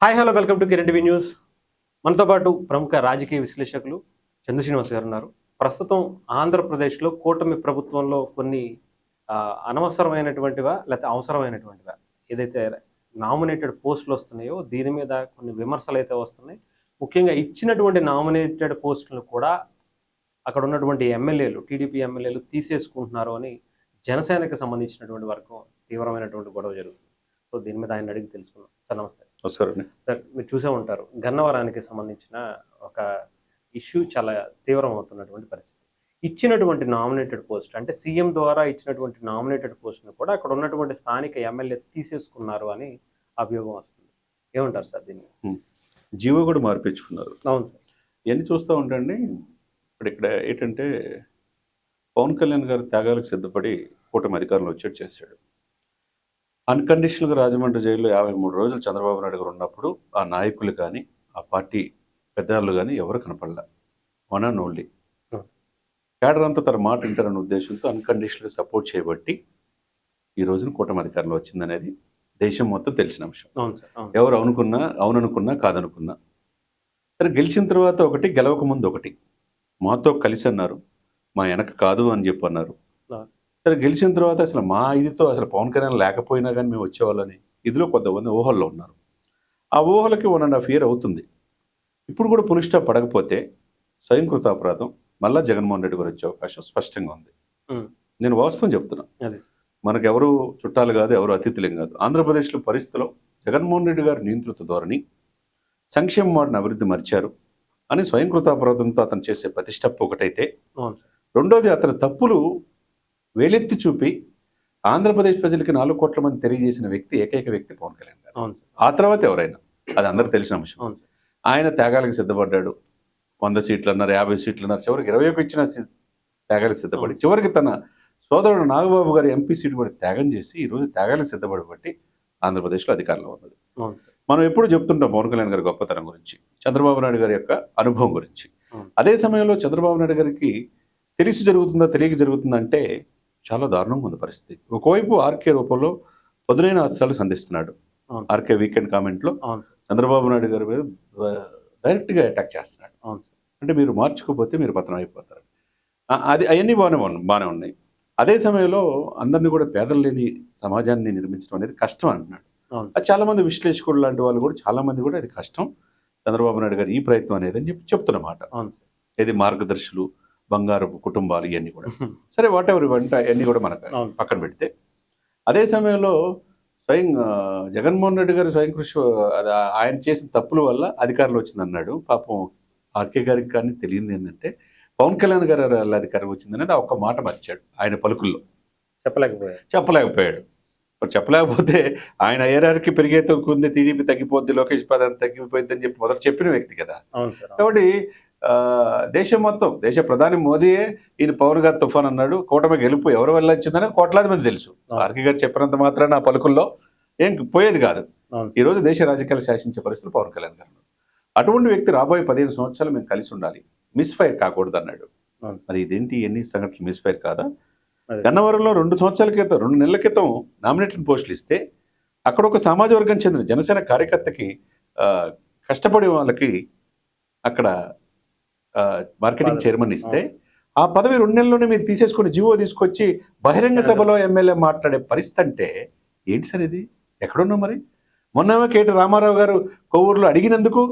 Hi hello welcome to Kiran TV news. మనతో పాటు ప్రముఖ రాజకీయ విశ్లేషకులు చంద్ర శ్రీనివాస్ గారు ఉన్నారు. ప్రస్తుతం ఆంధ్రప్రదేశ్‌లో కూటమి ప్రభుత్వంలో కొన్ని అనవసరమైనటువంటివా లేకపోతే అవసరమైనటువంటివా ఏదైతే నామినేటెడ్ పోస్టులు వస్తున్నాయో దీని మీద కొన్ని విమర్శలైతే వస్తున్నాయి. ముఖ్యంగా ఇచ్చినటువంటి నామినేటెడ్ పోస్టులను కూడా అక్కడ ఉన్నటువంటి ఎమ్మెల్యేలు, టీడీపీ ఎమ్మెల్యేలు తీసేసుకుంటున్నారు అని జనసేనకి సంబంధించినటువంటి వర్గం తీవ్రమైనటువంటి గొడవ జరుగుతుంది. సో దీని మీద ఆయన అడిగి తెలుసుకుందాం. సార్ నమస్తే. నమస్కారం. సార్ మీరు చూసే ఉంటారు, గన్నవరానికి సంబంధించిన ఒక ఇష్యూ చాలా తీవ్రం అవుతున్నటువంటి పరిస్థితి. ఇచ్చినటువంటి నామినేటెడ్ పోస్ట్ అంటే సీఎం ద్వారా ఇచ్చినటువంటి నామినేటెడ్ పోస్ట్‌ని కూడా అక్కడ ఉన్నటువంటి స్థానిక ఎమ్మెల్యే తీసేసుకున్నారు అని అభియోగం వస్తుంది. ఏమంటారు సార్ దీన్ని? జీవో కూడా మార్పించుకున్నారు. అవును సార్. ఇవన్నీ చూస్తూ ఉంటండి. ఇక్కడ ఏంటంటే పవన్ కళ్యాణ్ గారు త్యాగాలకు సిద్ధపడి కూటమి అధికారంలో వచ్చేట్టు చేశాడు. అన్కండిషనల్గా రాజమండ్రి జైల్లో 53 రోజులు చంద్రబాబు నాయుడు గారు ఉన్నప్పుడు ఆ నాయకులు కానీ ఆ పార్టీ పెద్దవాళ్ళు కానీ ఎవరు కనపడలే. వన్ అండ్ ఓన్లీ కేడర్ అంతా తన మాట వింటారన్న ఉద్దేశంతో అన్కండిషనల్గా సపోర్ట్ చేయబట్టి ఈ రోజున కూటమి అధికారంలో వచ్చిందనేది దేశం మొత్తం తెలిసిన అంశం. ఎవరు అవుననుకున్నా కాదనుకున్నా సరే, గెలిచిన తర్వాత ఒకటి, గెలవక ముందు ఒకటి, మాతో కలిసి అన్నారు, మా వెనక కాదు అని చెప్పి అన్నారు. సరే, గెలిచిన తర్వాత అసలు మా ఇదితో అసలు పవన్ కళ్యాణ్ లేకపోయినా కానీ మేము వచ్చేవాళ్ళని ఇదిలో కొంతమంది ఊహల్లో ఉన్నారు. ఆ ఊహలకి 1.5 year అవుతుంది. ఇప్పుడు కూడా పులి స్టాప్ పడకపోతే స్వయంకృత అపరాధం మళ్ళా జగన్మోహన్ రెడ్డి గారు వచ్చే అవకాశం స్పష్టంగా ఉంది. నేను వాస్తవం చెప్తున్నా. మనకు ఎవరు చుట్టాలు కాదు, ఎవరు అతిథులేం కాదు. ఆంధ్రప్రదేశ్లో పరిస్థితిలో జగన్మోహన్ రెడ్డి గారి నియంత్రిత ధోరణి, సంక్షేమ వాటిని అభివృద్ధి మర్చారు అని స్వయంకృత అపరాధంతో అతను చేసే ప్రతిష్టప్పు ఒకటైతే, రెండోది అతని తప్పులు వేలెత్తి చూపి ఆంధ్రప్రదేశ్ ప్రజలకి 4 కోట్ల మంది తెలియజేసిన వ్యక్తి, ఏకైక వ్యక్తి పవన్ కళ్యాణ్ గారు. ఆ తర్వాత ఎవరైనా, అది అందరికి తెలిసిన అంశం. ఆయన త్యాగాలకు సిద్ధపడ్డాడు. 100 సీట్లు అన్నారు, 50 సీట్లు అన్నారు, చివరికి 21 ఇచ్చిన త్యాగాలకు సిద్ధపడి చివరికి తన సోదరుడు నాగబాబు గారి ఎంపీ సీటు కూడా త్యాగం చేసి ఈరోజు త్యాగాలకు సిద్ధపడబట్టి ఆంధ్రప్రదేశ్లో అధికారంలో ఉన్నది. మనం ఎప్పుడు చెప్తుంటాం పవన్ కళ్యాణ్ గారి గొప్పతనం గురించి, చంద్రబాబు నాయుడు గారి యొక్క అనుభవం గురించి. అదే సమయంలో చంద్రబాబు నాయుడు గారికి తెలిసి జరుగుతుందా తెలియక జరుగుతుందా అంటే చాలా దారుణంగా ఉంది పరిస్థితి. ఒకవైపు ఆర్కే రూపంలో పదునైన అస్త్రాలు సంధిస్తున్నాడు. ఆర్కే వీకెండ్ కామెంట్లో చంద్రబాబు నాయుడు గారి మీద డైరెక్ట్గా అటాక్ చేస్తున్నాడు. అంటే మీరు మార్చుకోకపోతే మీరు పతనం అయిపోతారు. అది అవన్నీ బాగానే ఉన్నాయి. అదే సమయంలో అందరినీ కూడా పేదలు లేని సమాజాన్ని నిర్మించడం అనేది కష్టం అంటున్నాడు. అది చాలామంది విశ్లేషకులు లాంటి వాళ్ళు కూడా చాలామంది కూడా అది కష్టం చంద్రబాబు నాయుడు గారు ఈ ప్రయత్నం అనేది అని చెప్పి చెప్తున్నమాట. ఇది మార్గదర్శులు, బంగారు కుటుంబాలు, ఇవన్నీ కూడా సరే, వాట్ ఎవర్ ఇవంట అన్నీ కూడా మనకు పక్కన పెడితే, అదే సమయంలో స్వయం జగన్మోహన్ రెడ్డి గారు స్వయం కృషి ఆయన చేసిన తప్పుల వల్ల అధికారంలో వచ్చిందన్నాడు. పాపం ఆర్కే గారికి కానీ తెలియంది ఏంటంటే పవన్ కళ్యాణ్ గారు అధికారం వచ్చిందనేది ఆ ఒక్క మాట మర్చాడు. ఆయన పలుకుల్లో చెప్పలేకపోయాడు. మరి చెప్పలేకపోతే ఆయన ఏరారికి పెరిగే తగ్గుంది, టీడీపీ తగ్గిపోద్ది, లోకేష్ ప్రాధాన్యత తగ్గిపోయింది అని చెప్పి మొదటి చెప్పిన వ్యక్తి కదా. కాబట్టి దేశం మొత్తం, దేశ ప్రధాని మోదీయే ఈయన పవన్ గారు తుఫాన్ అన్నాడు. కూటమి గెలుపు ఎవరి వల్ల వచ్చిందనేది కోట్లాది మంది తెలుసు. ఆర్కే గారు చెప్పినంత మాత్రాన ఆ పలుకుల్లో ఏం పోయేది కాదు. ఈరోజు దేశ రాజకీయాలు శాసించే పరిస్థితులు పవన్ కళ్యాణ్ గారు. అటువంటి వ్యక్తి రాబోయే 15 సంవత్సరాలు మేము కలిసి ఉండాలి, మిస్ఫైర్ కాకూడదు అన్నాడు. మరి ఇదేంటి, ఎన్ని సంఘటనలు మిస్ఫైర్ కాదా? గన్నవరంలో 2 నెలల క్రితం నామినేటెడ్ పోస్టులు ఇస్తే అక్కడ ఒక సమాజ వర్గం చెందిన జనసేన కార్యకర్తకి కష్టపడే వాళ్ళకి అక్కడ మార్కెటింగ్ చైర్మన్ ఇస్తే ఆ పదవి 2 నెలల్లోనే మీరు తీసేసుకుని జీవో తీసుకొచ్చి బహిరంగ సభలో ఎమ్మెల్యే మాట్లాడే పరిస్థితి అంటే ఏంటి సార్ ఇది? ఎక్కడున్నాం మరి? మొన్న కేటీ రామారావు గారు కొవ్వూరులో అడిగినందుకు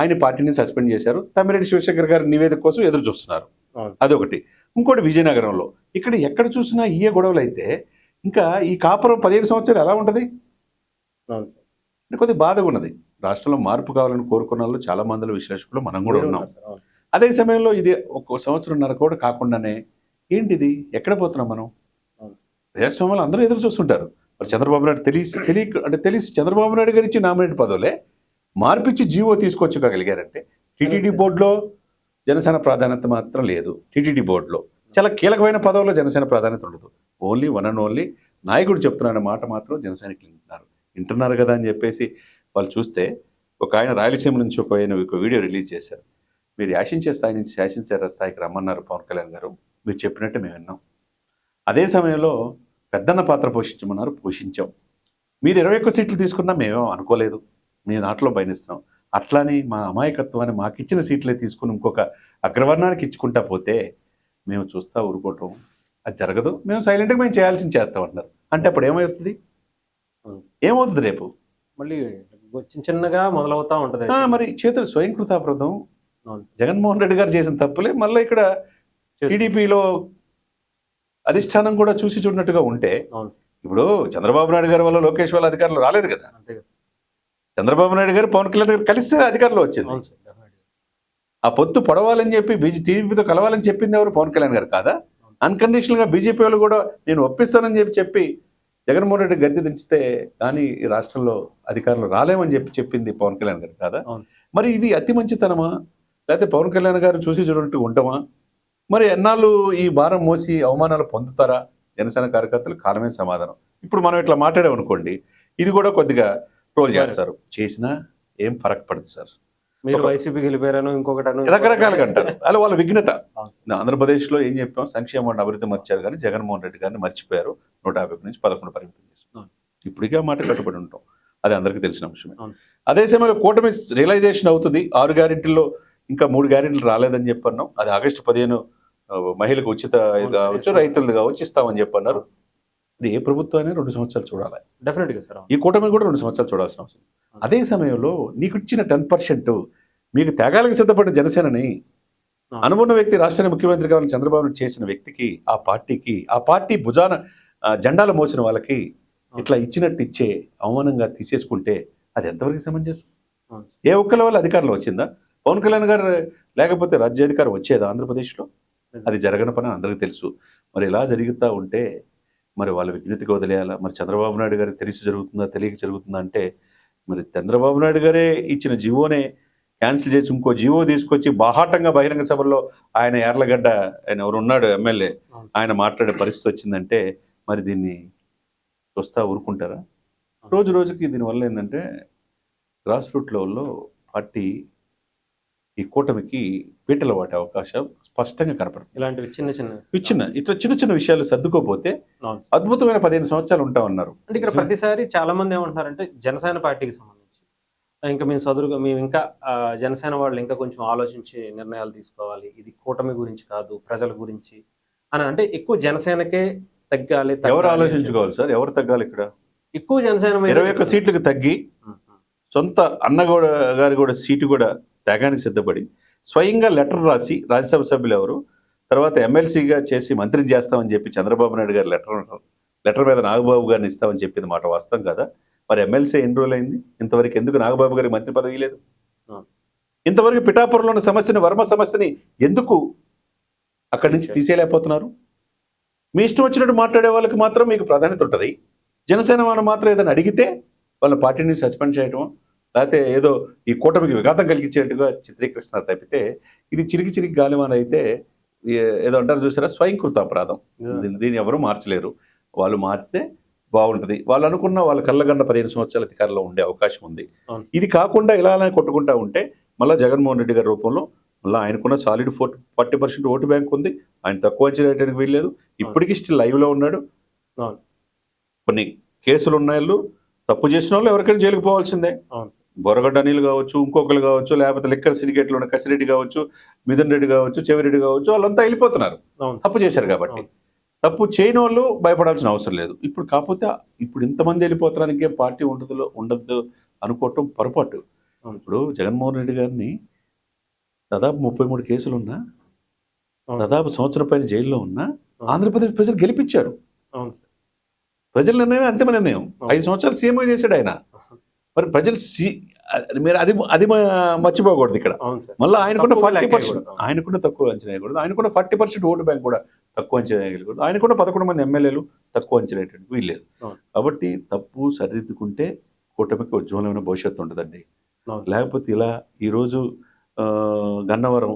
ఆయన పార్టీని సస్పెండ్ చేశారు. తమ్మిరెడ్డి శివశంకర్ గారి నివేదిక కోసం ఎదురు చూస్తున్నారు. అదొకటి. ఇంకోటి విజయనగరంలో. ఇక్కడ ఎక్కడ చూసినా ఈ గొడవలు అయితే ఇంకా ఈ కాపురం 15 సంవత్సరాలు ఎలా ఉంటుంది? కొద్దిగా బాధగా ఉన్నది. రాష్ట్రంలో మార్పు కావాలని కోరుకున్న వాళ్ళు చాలా మందిలో విశ్లేషకులు మనం కూడా ఉన్నాం. అదే సమయంలో ఇది 1 సంవత్సరంన్నర కూడా కాకుండానే ఏంటిది, ఎక్కడ పోతున్నాం మనం? ప్రజాస్వామ్యంలో అందరూ ఎదురు చూస్తుంటారు. మరి చంద్రబాబు నాయుడు తెలిసి చంద్రబాబు నాయుడు గారు ఇచ్చి నామినేట్ పదవులే మార్పిచ్చి జీవో తీసుకొచ్చుకోగలిగారంటే, టీటీడీ బోర్డులో జనసేన ప్రాధాన్యత మాత్రం లేదు. టీటీడీ బోర్డులో చాలా కీలకమైన పదవుల్లో జనసేన ప్రాధాన్యత ఉండదు. ఓన్లీ వన్ అండ్ ఓన్లీ నాయకుడు చెప్తున్న మాట మాత్రం జనసేనకి వింటున్నారు కదా అని చెప్పేసి వాళ్ళు చూస్తే, ఒక ఆయన రాయలసీమ నుంచి ఒక వీడియో రిలీజ్ చేశారు. మీరు యాశించే స్థాయి నుంచి శాసించే స్థాయికి రమ్మన్నారు పవన్ కళ్యాణ్ గారు, మీరు చెప్పినట్టు మేము విన్నాం. అదే సమయంలో పెద్దన్న పాత్ర పోషించమన్నారు, పోషించాం. మీరు 21 సీట్లు తీసుకున్నా మేమేమో అనుకోలేదు. మేము దాంట్లో పయనిస్తున్నాం. అట్లాని మా అమాయకత్వాన్ని మాకు ఇచ్చిన సీట్లే తీసుకుని ఇంకొక అగ్రవర్ణానికి ఇచ్చుకుంటా పోతే మేము చూస్తా ఊరుకోవటం అది జరగదు. మేము సైలెంట్గా మేము చేయాల్సింది చేస్తామంటున్నారు. అంటే అప్పుడు ఏమవుతుంది? ఏమవుతుంది రేపు? మళ్ళీ చిన్న చిన్నగా మొదలవుతా ఉంటది. మరి చేతులు స్వయం కృతాపృతం. అవును. జగన్మోహన్ రెడ్డి గారు చేసిన తప్పులే మళ్ళీ ఇక్కడ టీడీపీలో అధిష్టానం కూడా చూసి చూడనట్టుగా ఉంటే, అవును. ఇప్పుడు చంద్రబాబు నాయుడు గారి వల్ల లోకేష్ వాళ్ళ అధికారులు రాలేదు కదా. అంతే కదా. చంద్రబాబు నాయుడు గారు పవన్ కళ్యాణ్ గారు కలిస్తే అధికారంలో వచ్చింది. అవును సార్, definitely. ఆ పొత్తు పొడవాలని చెప్పి టీడీపీతో కలవాలని చెప్పింది ఎవరు? పవన్ కళ్యాణ్ గారు కాదా? అన్కండిషనల్ గా బీజేపీ వాళ్ళు కూడా నేను ఒప్పిస్తానని చెప్పి జగన్మోహన్ రెడ్డి గద్దె దించితే కానీ ఈ రాష్ట్రంలో అధికారులు రాలేమని చెప్పింది పవన్ కళ్యాణ్ గారు కాదా? అవును. మరి ఇది అతి మంచితనమా, లేకపోతే పవన్ కళ్యాణ్ గారు చూసి చూడట్టు ఉంటామా? మరి ఎన్నాళ్ళు ఈ భారం మోసి అవమానాలు పొందుతారా జనసేన కార్యకర్తలు? కాలమే సమాధానం. ఇప్పుడు మనం ఇట్లా మాట్లాడామనుకోండి, ఇది కూడా కొద్దిగా ట్రోల్ చేస్తారు. చేసినా ఏం ఫరక్ పడదు సార్. మీరు వైసీపీకి వెళ్ళిపోయారని ఇంకొకటి రకరకాలుగా అంటారు. అలా వాళ్ళ విఘ్నత. అవును. ఆంధ్రప్రదేశ్లో ఏం చెప్పాం? సంక్షేమ అభివృద్ధి మర్చారు కానీ జగన్మోహన్ రెడ్డి గారిని మర్చిపోయారు. 150 నుంచి 11 పరిమితం చేస్తున్నారు. ఇప్పటికే ఆ మాట కట్టుబడి ఉంటాం. అది అందరికీ తెలిసిన విషయమే. అవును. అదే సమయంలో కూటమి రియలైజేషన్ అవుతుంది. 6 గ్యారెంటీల్లో ఇంకా 3 గ్యారెంటీలు రాలేదని చెప్పన్నాం. అది ఆగస్టు 15 మహిళలకు ఉచిత కావచ్చు, రైతులది కావచ్చు ఇస్తామని చెప్పన్నారు. ఇది ఏ ప్రభుత్వాన్ని 2 సంవత్సరాలు చూడాలి. డెఫినెట్గా సార్. ఈ కూటమి కూడా 2 సంవత్సరాలు చూడాల్సిన అవసరం. అదే సమయంలో నీకు ఇచ్చిన 10% మీకు త్యాగాలకు సిద్ధపడిన జనసేనని అనుకున్న వ్యక్తి రాష్ట్రానికి ముఖ్యమంత్రి కావాలని చంద్రబాబు నాయుడు చేసిన వ్యక్తికి, ఆ పార్టీ భుజాన జెండాలు మోసిన వాళ్ళకి ఇట్లా ఇచ్చినట్టు ఇచ్చే అవమానంగా తీసేసుకుంటే అది ఎంతవరకు సమంజసం? ఏ ఒక్కల వల్ల అధికారంలో వచ్చిందా? పవన్ కళ్యాణ్ గారు లేకపోతే రాజ్యాధికారం వచ్చేదా ఆంధ్రప్రదేశ్లో? అది జరగని పని అందరికీ తెలుసు. మరి ఇలా జరుగుతూ ఉంటే మరి వాళ్ళ విజ్ఞతకి వదిలేయాలా? మరి చంద్రబాబు నాయుడు గారికి తెలిసి జరుగుతుందా, తెలియక జరుగుతుందా అంటే, మరి చంద్రబాబు నాయుడు గారే ఇచ్చిన జీవోనే క్యాన్సిల్ చేసి ఇంకో జీవో తీసుకొచ్చి బాహాటంగా బహిరంగ సభలో ఆయన యార్లగడ్డ ఆయన ఎవరు ఉన్నాడు ఎమ్మెల్యే, ఆయన మాట్లాడే పరిస్థితి వచ్చిందంటే మరి దీన్ని చూస్తా ఊరుకుంటారా? రోజు రోజుకి దీనివల్ల ఏంటంటే గ్రాస్ రూట్ లెవెల్లో పార్టీ ఈ కూటమికి పీటలు వాటే అవకాశం స్పష్టంగా కనపడుతుంది. ఇలాంటివి ఇట్లా చిన్న చిన్న విషయాలు సర్దుకోపోతే అద్భుతమైన 15 సంవత్సరాలు ఉంటా ఉన్నారు. అంటే ఇక్కడ ప్రతిసారి చాలా మంది ఏమంటున్నారంటే జనసేన పార్టీకి సంబంధించి ఇంకా మేము ఇంకా జనసేన వాళ్ళు ఇంకా కొంచెం ఆలోచించి నిర్ణయాలు తీసుకోవాలి, ఇది కూటమి గురించి కాదు ప్రజల గురించి అని. అంటే ఎక్కువ జనసేనకే తగ్గాలి. ఎవరు ఆలోచించుకోవాలి సార్? ఎవరు తగ్గాలి? ఇక్కడ ఎక్కువ జనసేన 21 సీట్లకు తగ్గి సొంత గారి కూడా సీటు కూడా త్యాగానికి సిద్ధపడి స్వయంగా లెటర్ రాసి రాజ్యసభ సభ్యులు ఎవరు తర్వాత ఎమ్మెల్సీగా చేసి మంత్రిని చేస్తామని చెప్పి చంద్రబాబు నాయుడు గారు లెటర్ మీద నాగబాబు గారిని ఇస్తామని చెప్పింది మాట వాస్తవం కదా? మరి ఎమ్మెల్సీ ఎన్ని రోజులు అయింది? ఇంతవరకు ఎందుకు నాగబాబు గారికి మంత్రి పదవి లేదు? ఇంతవరకు పిఠాపురంలో ఉన్న సమస్యని, వర్మ సమస్యని ఎందుకు అక్కడి నుంచి తీసేయలేకపోతున్నారు? మీ ఇష్టం వచ్చినట్టు మాట్లాడే వాళ్ళకి మాత్రం మీకు ప్రాధాన్యత ఉంటుంది. జనసేన వాళ్ళు మాత్రం ఏదైనా అడిగితే వాళ్ళ పార్టీని సస్పెండ్ చేయటం, లేకపోతే ఏదో ఈ కూటమికి విఘాతం కలిగించేట్టుగా చిత్రీకరిస్తున్నారు తప్పితే ఇది చిరికి గాలివాన అయితే ఏదో అంటారు చూసారా, స్వయంకృత అపరాధం. దీన్ని ఎవరు మార్చలేరు. వాళ్ళు మారితే బాగుంటుంది. వాళ్ళు అనుకున్న వాళ్ళ కళ్ళగన్న 15 సంవత్సరాల అధికారంలో ఉండే అవకాశం ఉంది. ఇది కాకుండా ఇలానే కొట్టుకుంటా ఉంటే మళ్ళీ జగన్మోహన్ రెడ్డి గారి రూపంలో మళ్ళీ ఆయనకున్న సాలిడ్ 40% ఓటు బ్యాంక్ ఉంది. ఆయన తక్కువ అంచనా వేయడానికి వీల్లేదు. ఇప్పటికీ స్టిల్ లైవ్లో ఉన్నాడు. కొన్ని కేసులు ఉన్నాయో తప్పు చేసిన వాళ్ళు ఎవరికైనా జైలుకు పోవాల్సిందే. బొరగడ్డ అనిల్ కావచ్చు, ఇంకొకరు కావచ్చు, లేకపోతే లిక్కర్ సిండికేట్లో ఉన్న కసిరెడ్డి కావచ్చు, మిథున్ రెడ్డి కావచ్చు, చెవిరెడ్డి కావచ్చు, వాళ్ళంతా వెళ్ళిపోతున్నారు తప్పు చేశారు కాబట్టి. తప్పు చేయని వాళ్ళు భయపడాల్సిన అవసరం లేదు. ఇప్పుడు కాకపోతే ఇప్పుడు ఇంతమంది వెళ్ళిపోతానికి పార్టీ ఉండదు అనుకోవటం పొరపాటు. ఇప్పుడు జగన్మోహన్ రెడ్డి గారిని దాదాపు 33 కేసులు ఉన్నా, దాదాపు సంవత్సరం పైన జైల్లో ఉన్నా ఆంధ్రప్రదేశ్ ప్రజలు గెలిపించారు. ప్రజల నిర్ణయం అంతిమ నిర్ణయం. 5 సంవత్సరాలు సీఎంగా చేశాడు ఆయన. మరి ప్రజలు మీరు అది మర్చిపోకూడదు. ఇక్కడ మళ్ళీ ఆయనకున్న 40% ఆయనకున్న తక్కువ అంచనా వేయకూడదు. ఆయనకున్న 40% ఓటు బ్యాంక్ కూడా తక్కువ అంచనా వేయకూడదు. ఆయనకున్న 11 మంది ఎమ్మెల్యేలు తక్కువ అంచనా వేయడానికి వీల్లేదు. కాబట్టి తప్పు సరిదిద్దుకుంటే కూటమికి ఉజ్వలమైన భవిష్యత్తు ఉంటుందండి. లేకపోతే ఇలా ఈరోజు గన్నవరం,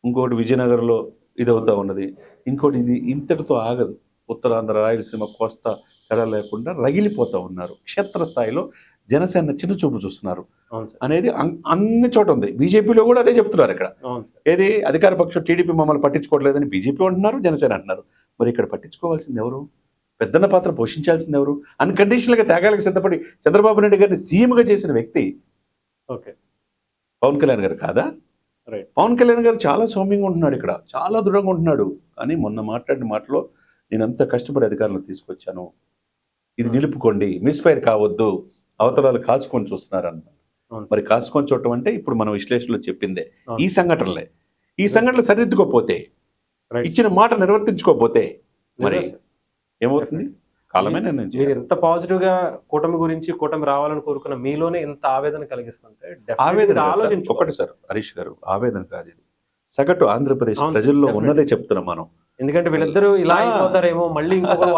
ఇంకోటి విజయనగరంలో ఇది అవుతా ఉన్నది, ఇంకోటి ఇది ఇంతటితో ఆగదు. ఉత్తరాంధ్ర, రాయలసీమ, కోస్తా తేడా లేకుండా రగిలిపోతూ ఉన్నారు. క్షేత్రస్థాయిలో జనసేన చిన్న చూపు చూస్తున్నారు అనేది అన్ని చోట ఉంది. బీజేపీలో కూడా అదే చెప్తున్నారు. ఇక్కడ ఏది అధికార పక్షం టీడీపీ మమ్మల్ని పట్టించుకోవట్లేదని బీజేపీ అంటున్నారు, జనసేన అంటున్నారు. మరి ఇక్కడ పట్టించుకోవాల్సింది ఎవరు? పెద్దన్న పాత్ర పోషించాల్సింది ఎవరు? అన్కండిషనల్గా త్యాగాలకు సిద్ధపడి చంద్రబాబు నాయుడు గారిని సీఎంగా చేసిన వ్యక్తి ఓకే. పవన్ కళ్యాణ్ గారు కాదా? రైట్. పవన్ కళ్యాణ్ గారు చాలా సౌమ్యంగా ఉంటున్నాడు, ఇక్కడ చాలా దృఢంగా ఉంటున్నాడు. కానీ మొన్న మాట్లాడిన మాటలో నేను అంత కష్టపడి అధికారులు తీసుకొచ్చాను, ఇది నిలుపుకోండి, మిస్ఫైర్ కావద్దు, అవతలాలు కాసుకొని చూస్తున్నారన్న. అవును. మరి కాసుకొని చూడటం అంటే ఇప్పుడు మనం విశ్లేషణలో చెప్పిందే అవును. ఈ సంఘటనలే. ఈ సంఘటనలు సరిదిద్దుకోపోతే, రైట్. ఇచ్చిన మాట నిర్వర్తించుకోకపోతే మరి నిజమే సార్. ఏమవుతుంది? కాలమే నిర్ణయం మీరు చేయాలి. ఎంత పాజిటివ్ గా కూటమి గురించి, కూటమి రావాలని కోరుకున్న మీలోనే ఇంత ఆవేదన కలిగిస్తుంటే definitely ఆవేదన మీరు కాదు సార్. ఆలోచించుకోవాలి. ఒకటి సార్ హరీష్ గారు, ఆవేదన కాదు ఇది, సగటు ఆంధ్రప్రదేశ్ అవును, ప్రజల్లో definitely. ఉన్నదే చెప్తున్నాం మనం. ఎందుకంటే వీళ్ళిద్దరూ ఇలా అయిపోతారేమో, మళ్ళీ ఇంకొకరు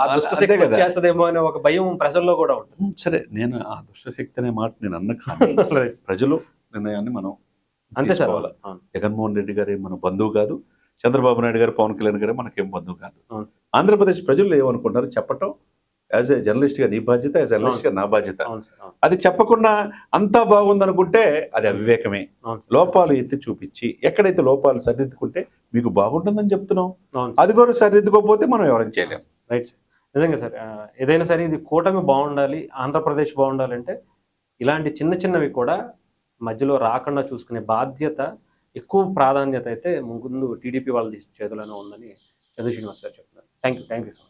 అంతే కదా. చేస్తదేమో అనే ఒక భయం ప్రజల్లో కూడా ఉంటుంది. సరే, నేను ఆ దుష్టశక్తి అనే మాట నేను అన్న కానీ Right. ప్రజలు నిర్ణయాన్ని మనం అంతే సార్. తీసుకోవాలి. అవును. జగన్మోహన్ రెడ్డి గారి మన బంధువు కాదు, చంద్రబాబు నాయుడు గారు, పవన్ కళ్యాణ్ గారు మనకేం బంధువు కాదు. అవును సార్. ఆంధ్రప్రదేశ్ ప్రజలు ఏమనుకుంటారు చెప్పటం యాజ్ ఏ జర్నలిస్ట్ గా నీ బాధ్యత, యాజ్ జర్నలిస్ట్ గా నా బాధ్యత. అవును సార్. అవును. అది చెప్పకుండా అంతా బాగుందనుకుంటే అది అవివేకమే. అవును సార్. లోపాలు ఎత్తి చూపించి ఎక్కడైతే లోపాలు సరిదిద్దుకుంటే మీకు బాగుంటుందని చెప్తున్నాం, అవును సార్. అది కూడా సరిదిద్దుకోకపోతే మనం ఎవరైనా చేయలేం. Right sir. నిజంగా సార్, ఏదైనా సరే ఇది కూటమి బాగుండాలి, ఆంధ్రప్రదేశ్ బాగుండాలంటే ఇలాంటి చిన్న చిన్నవి కూడా మధ్యలో రాకుండా చూసుకునే బాధ్యత, ఎక్కువ ప్రాధాన్యత అయితే ముందు టీడీపీ వాళ్ళ చేతుల్లోనే ఉందని చంద్ర శ్రీనివాస్ గారు చెప్తున్నారు. Thank you so much.